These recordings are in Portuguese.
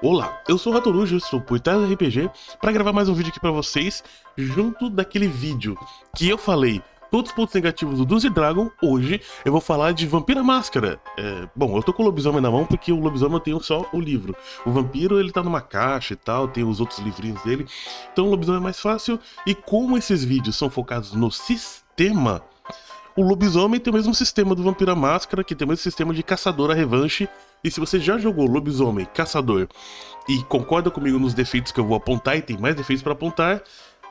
Olá, eu sou o Ratorujo, sou por Trás do RPG, para gravar mais um vídeo aqui para vocês, junto daquele vídeo que eu falei todos os pontos negativos do Dungeons & Dragons. Hoje eu vou falar de Vampira Máscara. Bom, eu tô com o lobisomem na mão porque o lobisomem eu tenho só o livro. O vampiro ele tá numa caixa e tal, tem os outros livrinhos dele, então o lobisomem é mais fácil. E como esses vídeos são focados no sistema, o lobisomem tem o mesmo sistema do Vampira Máscara, que tem o mesmo sistema de caçador a revanche. E se você já jogou lobisomem, caçador e concorda comigo nos defeitos que eu vou apontar, e tem mais defeitos para apontar,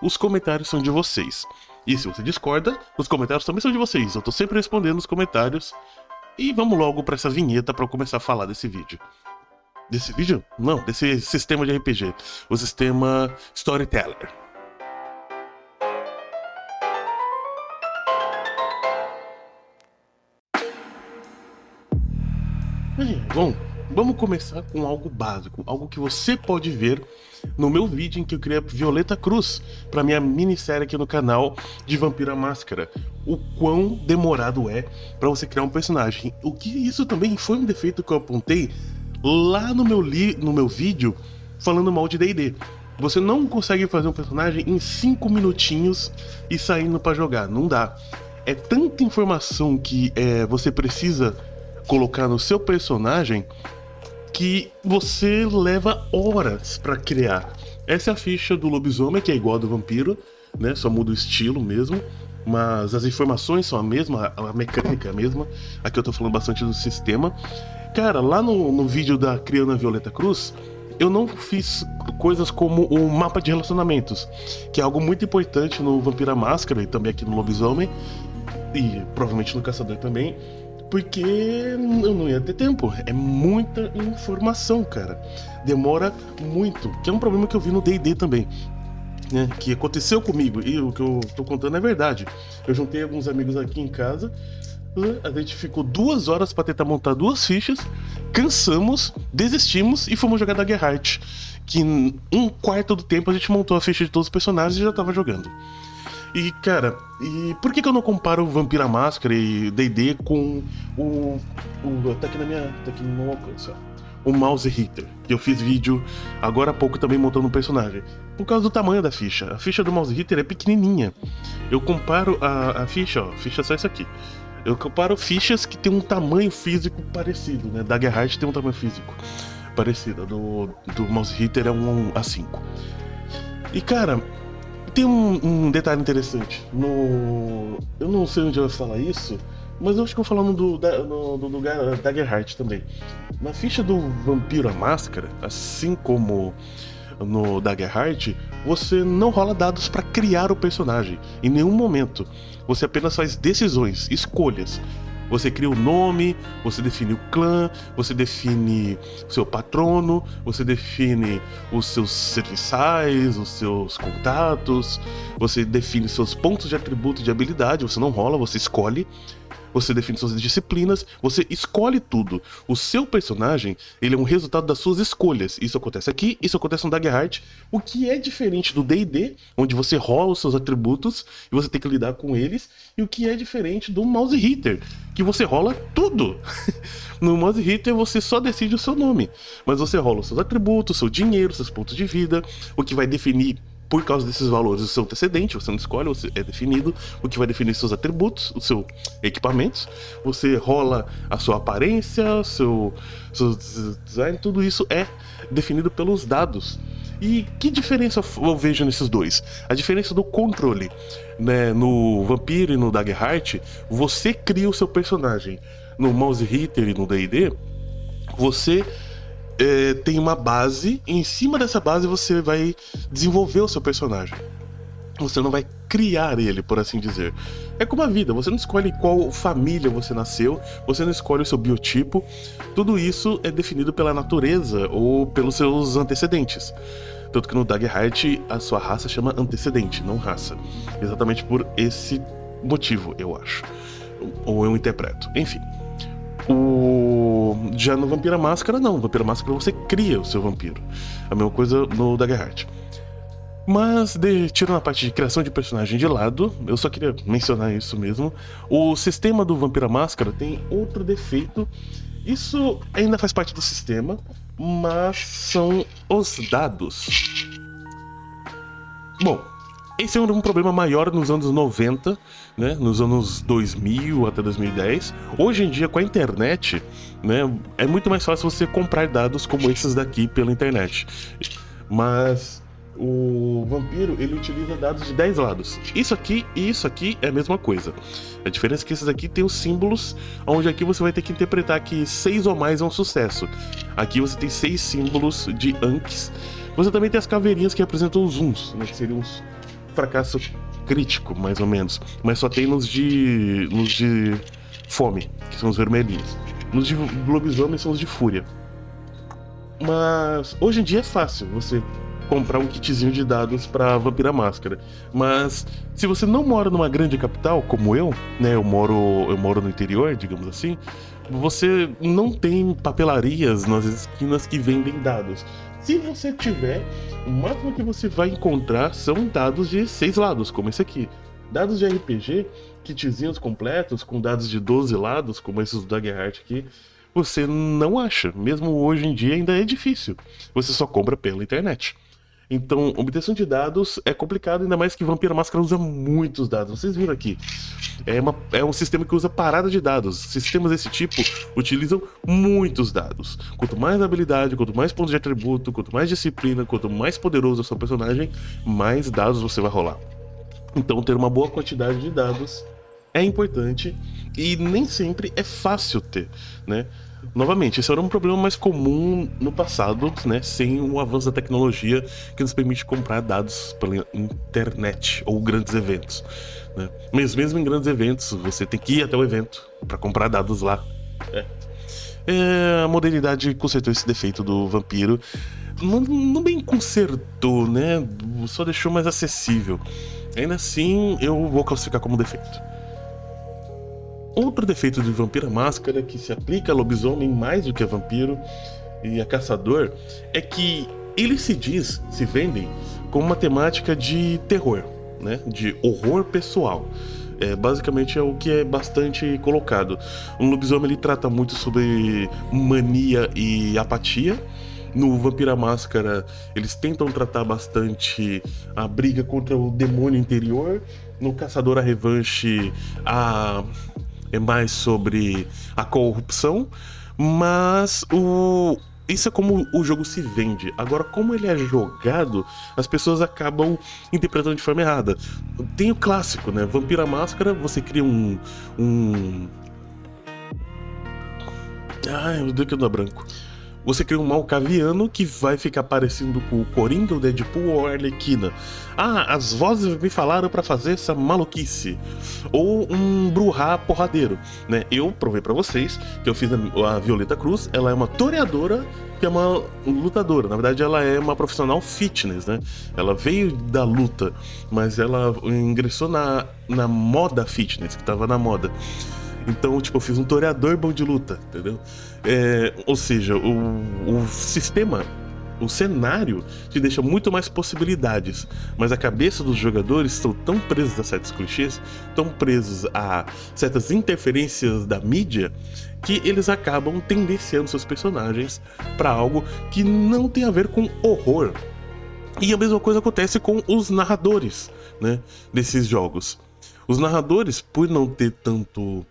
os comentários são de vocês. E se você discorda, os comentários também são de vocês. Eu tô sempre respondendo os comentários. E vamos logo para essa vinheta para eu começar a falar desse vídeo. Desse vídeo? Não, desse sistema de RPG. O sistema Storyteller. Bom, vamos começar com algo básico, algo que você pode ver no meu vídeo em que eu criei a Violeta Cruz para minha minissérie aqui no canal de Vampira Máscara. O quão demorado é para você criar um personagem. O que isso também foi um defeito que eu apontei lá no meu vídeo falando mal de D&D. Você não consegue fazer um personagem em 5 minutinhos e saindo para jogar, não dá. É tanta informação que você precisa colocar no seu personagem que você leva horas pra criar. Essa é a ficha do lobisomem, que é igual a do vampiro, né? Só muda o estilo mesmo, mas as informações são a mesma, a mecânica é a mesma. Aqui eu tô falando bastante do sistema. Cara, lá no vídeo da Criando a Violeta Cruz, eu não fiz coisas como o mapa de relacionamentos, que é algo muito importante no Vampira Máscara e também aqui no lobisomem, e provavelmente no Caçador também, porque eu não ia ter tempo. É muita informação, cara. Demora muito, que é um problema que eu vi no D&D também, né? Que aconteceu comigo, e o que eu tô contando é verdade. Eu juntei alguns amigos aqui em casa, a gente ficou 2 horas pra tentar montar 2 fichas, cansamos, desistimos e fomos jogar Daggerheart, que em 1/4 do tempo a gente montou a ficha de todos os personagens e já tava jogando. E, cara, por que eu não comparo o Vampira Máscara e D&D com o tá aqui no meu alcance, ó, o Mouse Hitter, que eu fiz vídeo agora há pouco também montando um personagem. Por causa do tamanho da ficha. A ficha do Mouse Hitter é pequenininha. Eu comparo a ficha, ó, ficha só isso aqui. Eu comparo fichas que tem um tamanho físico parecido, né? Daggerheart tem um tamanho físico parecido, do Mouse Hitter é um A5. E, cara, tem um detalhe interessante. Eu não sei onde eu vou falar isso, mas eu acho que eu vou falar do Daggerheart também. Na ficha do Vampiro à Máscara, assim como no Daggerheart, você não rola dados para criar o personagem em nenhum momento. Você apenas faz decisões, escolhas. Você cria o nome, você define o clã, você define o seu patrono, você define os seus serviçais, os seus contatos, você define seus pontos de atributo de habilidade, você não rola, você escolhe. Você define suas disciplinas, você escolhe tudo. O seu personagem, ele é um resultado das suas escolhas. Isso acontece aqui, isso acontece no Daggerheart, o que é diferente do D&D, onde você rola os seus atributos e você tem que lidar com eles, e o que é diferente do Mouse Hitter, que você rola tudo. No Mouse Hitter você só decide o seu nome, mas você rola os seus atributos, seu dinheiro, seus pontos de vida, o que vai definir, por causa desses valores, o seu antecedente. Você não escolhe, você é definido o que vai definir seus atributos, os seus equipamentos. Você rola a sua aparência, seu design, tudo isso é definido pelos dados. E que diferença eu vejo nesses dois? A diferença do controle, né? No Vampiro e no Daggerheart, você cria o seu personagem. No Mouse Hitter e no D&D, você tem uma base, e em cima dessa base você vai desenvolver o seu personagem. Você não vai criar ele, por assim dizer. É como a vida, você não escolhe qual família você nasceu, você não escolhe o seu biotipo. Tudo isso é definido pela natureza ou pelos seus antecedentes. Tanto que no Daggerheart a sua raça chama antecedente, não raça. Exatamente por esse motivo, eu acho. Ou eu interpreto. Enfim. Já no Vampira Máscara, não. No Vampira Máscara você cria o seu vampiro. A mesma coisa no Daggerheart. Mas, tirando a parte de criação de personagem de lado, eu só queria mencionar isso mesmo. O sistema do Vampira Máscara tem outro defeito Isso ainda faz parte do sistema, mas são os dados. Bom, esse era um problema maior nos anos 90, né, nos anos 2000 até 2010. Hoje em dia, com a internet, né, é muito mais fácil você comprar dados como esses daqui pela internet. Mas o vampiro, ele utiliza dados de 10 lados. Isso aqui e isso aqui é a mesma coisa. A diferença é que esses aqui tem os símbolos, onde aqui você vai ter que interpretar que 6 ou mais é um sucesso. Aqui você tem 6 símbolos de Anks. Você também tem as caveirinhas que representam os uns, né, que seriam uns fracasso crítico, mais ou menos. Mas só tem nos de fome, que são os vermelhinhos. Nos de lobisomem são os de fúria. Mas hoje em dia é fácil você comprar um kitzinho de dados pra Vampira Máscara. Mas se você não mora numa grande capital, como eu, né, eu moro no interior, digamos assim, você não tem papelarias nas esquinas que vendem dados. Se você tiver, o máximo que você vai encontrar são dados de 6 lados, como esse aqui. Dados de RPG, kitzinhos completos, com dados de 12 lados, como esses do Daggerheart aqui, você não acha. Mesmo hoje em dia ainda é difícil. Você só compra pela internet. Então, obtenção de dados é complicado, ainda mais que Vampira Máscara usa muitos dados. Vocês viram aqui. É um sistema que usa parada de dados. Sistemas desse tipo utilizam muitos dados. Quanto mais habilidade, quanto mais pontos de atributo, quanto mais disciplina, quanto mais poderoso é o seu personagem, mais dados você vai rolar. Então, ter uma boa quantidade de dados é importante e nem sempre é fácil ter, né? Novamente, esse era um problema mais comum no passado, né? Sem o avanço da tecnologia que nos permite comprar dados pela internet ou grandes eventos, né? Mas mesmo em grandes eventos, você tem que ir até o evento para comprar dados lá. A modernidade consertou esse defeito do vampiro. Não bem consertou, né? Só deixou mais acessível. Ainda assim, eu vou classificar como defeito. Outro defeito de Vampira Máscara, que se aplica a lobisomem mais do que a vampiro e a caçador, é que eles se vendem com uma temática de terror, né? De horror pessoal. Basicamente é o que é bastante colocado. Um lobisomem ele trata muito sobre mania e apatia. No Vampira Máscara, eles tentam tratar bastante a briga contra o demônio interior. No Caçador a Revanche, é mais sobre a corrupção, mas isso é como o jogo se vende. Agora, como ele é jogado, as pessoas acabam interpretando de forma errada. Tem o clássico, né? Vampira Máscara, você cria Ai, meu Deus, que dá branco. Você cria um Malkaviano que vai ficar parecendo com o Coringa, o Deadpool ou a Arlequina. As vozes me falaram pra fazer essa maluquice. Ou um Bruhá porradeiro, né? Eu provei pra vocês que eu fiz a Violeta Cruz. Ela é uma toreadora que é uma lutadora. Na verdade, ela é uma profissional fitness, né? Ela veio da luta, mas ela ingressou na moda fitness, que tava na moda. Então, tipo, eu fiz um toreador bom de luta, entendeu? Ou seja, o sistema, o cenário te deixa muito mais possibilidades, mas a cabeça dos jogadores estão tão presos a certos clichês, tão presos a certas interferências da mídia, que eles acabam tendenciando seus personagens para algo que não tem a ver com horror. E a mesma coisa acontece com os narradores, né, desses jogos. Os narradores, por não ter tanto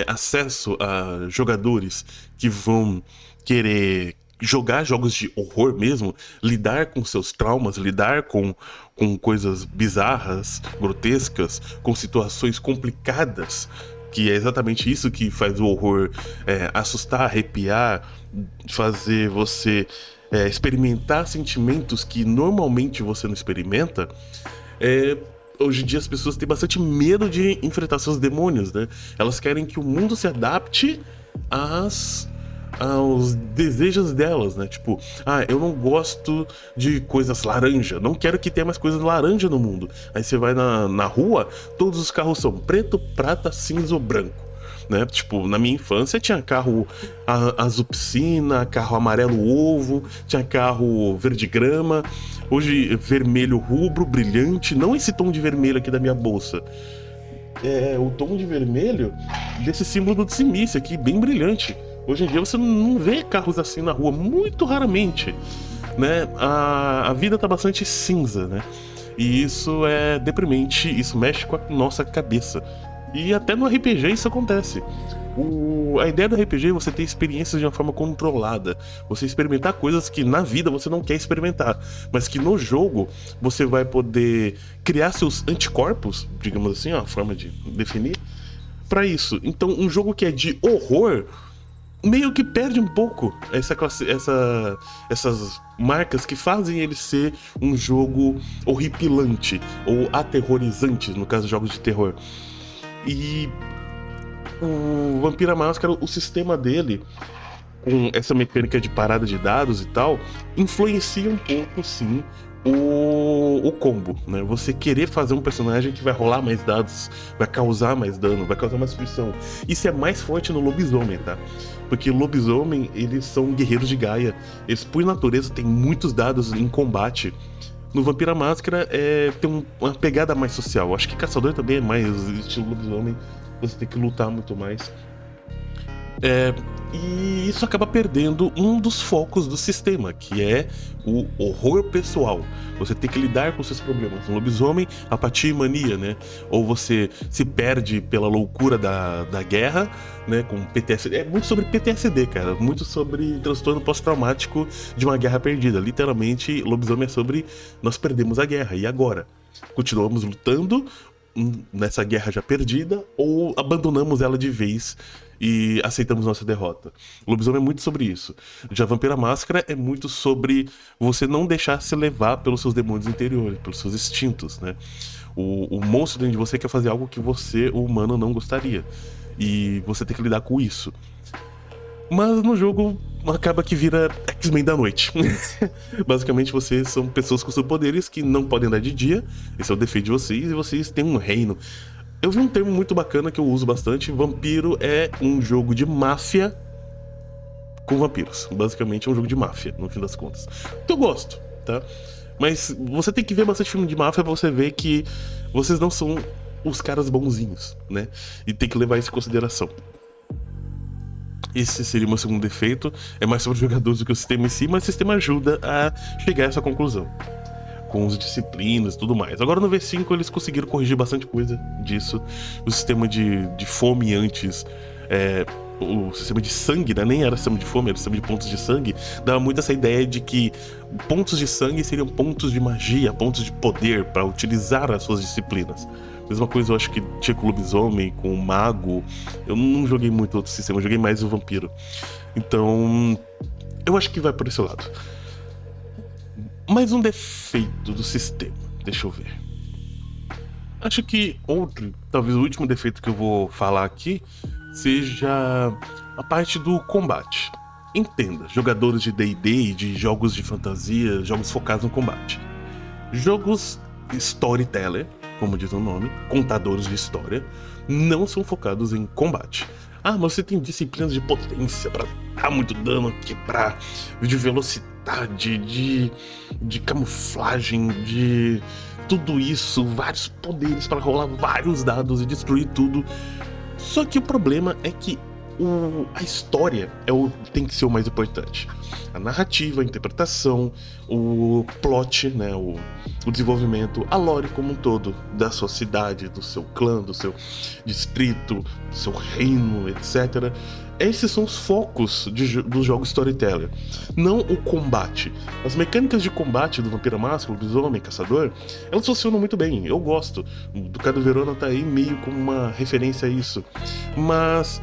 acesso a jogadores que vão querer jogar jogos de horror mesmo, lidar com seus traumas, lidar com coisas bizarras, grotescas, com situações complicadas, que é exatamente isso que faz o horror assustar, arrepiar, fazer você experimentar sentimentos que normalmente você não experimenta. Hoje em dia as pessoas têm bastante medo de enfrentar seus demônios, né? Elas querem que o mundo se adapte aos desejos delas, né? Tipo, eu não gosto de coisas laranja, não quero que tenha mais coisas laranja no mundo. Aí você vai na rua, todos os carros são preto, prata, cinza ou branco, né? Tipo, na minha infância tinha carro azul piscina, carro amarelo ovo, tinha carro verde grama. Hoje, vermelho rubro, brilhante, não esse tom de vermelho aqui da minha bolsa. O tom de vermelho desse símbolo do Tsimice aqui, bem brilhante. Hoje em dia você não vê carros assim na rua, muito raramente, né? A vida tá bastante cinza, né? E isso é deprimente, isso mexe com a nossa cabeça. E até no RPG isso acontece. A ideia do RPG é você ter experiências de uma forma controlada. Você experimentar coisas que na vida você não quer experimentar, mas que no jogo você vai poder criar seus anticorpos, digamos assim, ó, a forma de definir, pra isso. Então, um jogo que é de horror meio que perde um pouco essas marcas que fazem ele ser um jogo horripilante ou aterrorizante, no caso de jogos de terror. E o Vampira Máscara, o sistema dele, com essa mecânica de parada de dados e tal, influencia um pouco, sim, o combo, né? Você querer fazer um personagem que vai rolar mais dados, vai causar mais dano, vai causar mais frição. Isso é mais forte no lobisomem, tá? Porque lobisomem, eles são guerreiros de Gaia. Eles, por natureza, têm muitos dados em combate. No Vampira Máscara tem uma pegada mais social. Acho que Caçador também é mais estilo lobisomem. Você tem que lutar muito mais. E isso acaba perdendo um dos focos do sistema, que é o horror pessoal. Você tem que lidar com seus problemas. No lobisomem, apatia e mania, né? Ou você se perde pela loucura da guerra, né? Com PTSD. É muito sobre PTSD, cara. Muito sobre transtorno pós-traumático de uma guerra perdida. Literalmente, lobisomem é sobre nós perdemos a guerra. E agora? Continuamos lutando nessa guerra já perdida ou abandonamos ela de vez e aceitamos nossa derrota? O lobisomem é muito sobre isso. Já a Vampira Máscara é muito sobre você não deixar se levar pelos seus demônios interiores, pelos seus instintos, né? O monstro dentro de você quer fazer algo que você, o humano, não gostaria. E você tem que lidar com isso. Mas no jogo acaba que vira X-Men da noite. Basicamente vocês são pessoas com superpoderes que não podem andar de dia. Esse é o defeito de vocês. E vocês têm um reino. Eu vi um termo muito bacana que eu uso bastante. Vampiro é um jogo de máfia com vampiros. Basicamente é um jogo de máfia, no fim das contas. Que eu gosto, tá? Mas você tem que ver bastante filme de máfia pra você ver que vocês não são os caras bonzinhos, né? E tem que levar isso em consideração. Esse seria o meu segundo defeito. É mais sobre os jogadores do que o sistema em si, mas o sistema ajuda a chegar a essa conclusão, com as disciplinas e tudo mais. Agora no V5 eles conseguiram corrigir bastante coisa disso. O sistema de fome antes, o sistema de sangue, né? Nem era sistema de fome, era sistema de pontos de sangue. Dava muito essa ideia de que pontos de sangue seriam pontos de magia, pontos de poder para utilizar as suas disciplinas. Mesma coisa eu acho que tinha com o lobisomem, com o mago. Eu não joguei muito outro sistema, eu joguei mais o vampiro. Então, eu acho que vai por esse lado. Mais um defeito do sistema, deixa eu ver. Acho que outro, talvez o último defeito que eu vou falar aqui, seja a parte do combate. Entenda, jogadores de D&D e de jogos de fantasia, jogos focados no combate. Jogos storyteller, como diz o nome, contadores de história, não são focados em combate. Ah, mas você tem disciplinas de potência pra dar muito dano, quebrar, de velocidade, de camuflagem, de tudo isso, vários poderes para rolar vários dados e destruir tudo. Só que o problema é que a história tem que ser o mais importante. A narrativa, a interpretação, o plot, né, o desenvolvimento, a lore como um todo da sua cidade, do seu clã, do seu distrito, do seu reino, etc. Esses são os focos dos jogos storyteller, não o combate. As mecânicas de combate do Vampira Máscara, Lobisomem, Caçador, elas funcionam muito bem, eu gosto. O Ducado Verona tá aí meio como uma referência a isso. Mas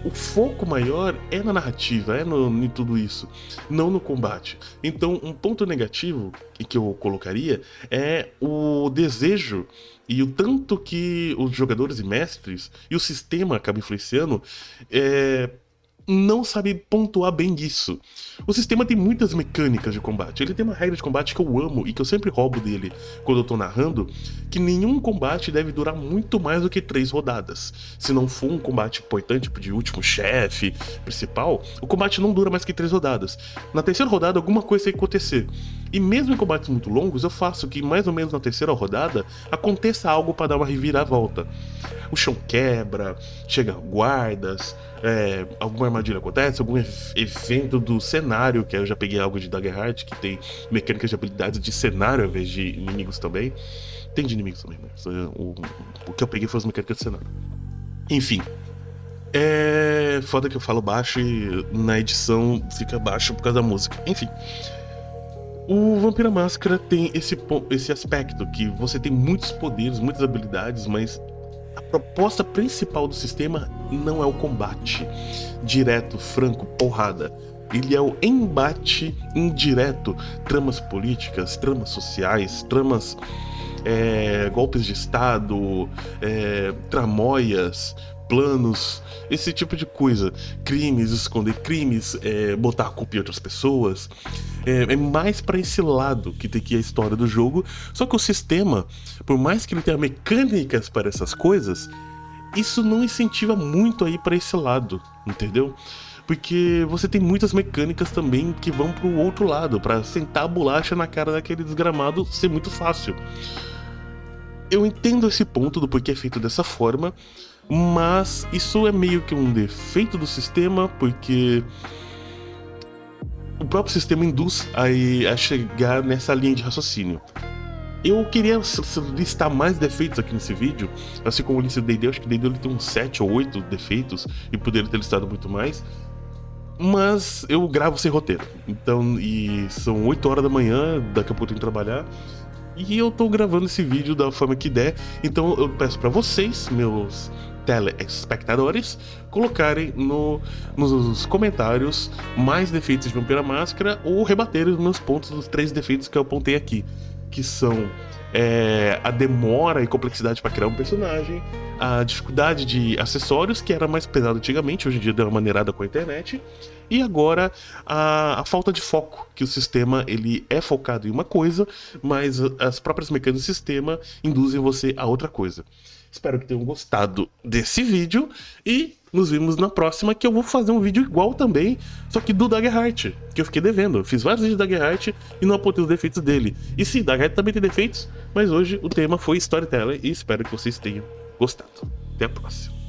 o foco maior é na narrativa, em tudo isso, não no combate. Então, um ponto negativo que eu colocaria é o desejo e o tanto que os jogadores e mestres e o sistema acaba influenciando não sabe pontuar bem isso. O sistema tem muitas mecânicas de combate. Ele tem uma regra de combate que eu amo e que eu sempre roubo dele quando eu tô narrando, que nenhum combate deve durar muito mais do que 3 rodadas. Se não for um combate importante, tipo de último chefe, principal, o combate não dura mais que 3 rodadas. Na terceira rodada, alguma coisa tem que acontecer. E mesmo em combates muito longos, eu faço que mais ou menos na terceira rodada aconteça algo para dar uma reviravolta. O chão quebra, chega guardas, alguma armadilha acontece, algum evento do cenário, que eu já peguei algo de Daggerheart, que tem mecânicas de habilidades de cenário ao invés de inimigos também. Tem de inimigos também, mas o que eu peguei foi as mecânicas de cenário. Enfim. É foda que eu falo baixo e na edição fica baixo por causa da música. Enfim. O Vampira Máscara tem esse aspecto que você tem muitos poderes, muitas habilidades, mas a proposta principal do sistema não é o combate direto, franco, porrada. Ele é o embate indireto, tramas políticas, tramas sociais, tramas golpes de estado, tramóias, planos, esse tipo de coisa. Crimes, esconder crimes, botar a culpa em outras pessoas. É mais pra esse lado que tem que ir a história do jogo. Só que o sistema, por mais que ele tenha mecânicas para essas coisas, isso não incentiva muito a ir pra esse lado, entendeu? Porque você tem muitas mecânicas também que vão pro outro lado, pra sentar a bolacha na cara daquele desgramado ser muito fácil. Eu entendo esse ponto do porquê é feito dessa forma, mas isso é meio que um defeito do sistema, porque o próprio sistema induz a chegar nessa linha de raciocínio. Eu queria listar mais defeitos aqui nesse vídeo, assim como eu listei o D&D, acho que o D&D tem uns 7 ou 8 defeitos, e poderia ter listado muito mais. Mas eu gravo sem roteiro, então, e são 8 horas da manhã, daqui a pouco eu tenho que trabalhar. E eu tô gravando esse vídeo da forma que der, então eu peço pra vocês, meus telespectadores, colocarem nos comentários mais defeitos de Vampira Máscara ou rebaterem os meus pontos dos 3 defeitos que eu apontei aqui, que são a demora e complexidade para criar um personagem, a dificuldade de acessórios, que era mais pesado antigamente, hoje em dia deu uma maneirada com a internet, e agora a falta de foco, que o sistema ele é focado em uma coisa, mas as próprias mecânicas do sistema induzem você a outra coisa. Espero que tenham gostado desse vídeo e nos vemos na próxima, que eu vou fazer um vídeo igual também, só que do Daggerheart, que eu fiquei devendo. Eu fiz vários vídeos de Daggerheart e não apontei os defeitos dele. E sim, Daggerheart também tem defeitos, mas hoje o tema foi Storyteller e espero que vocês tenham gostado. Até a próxima.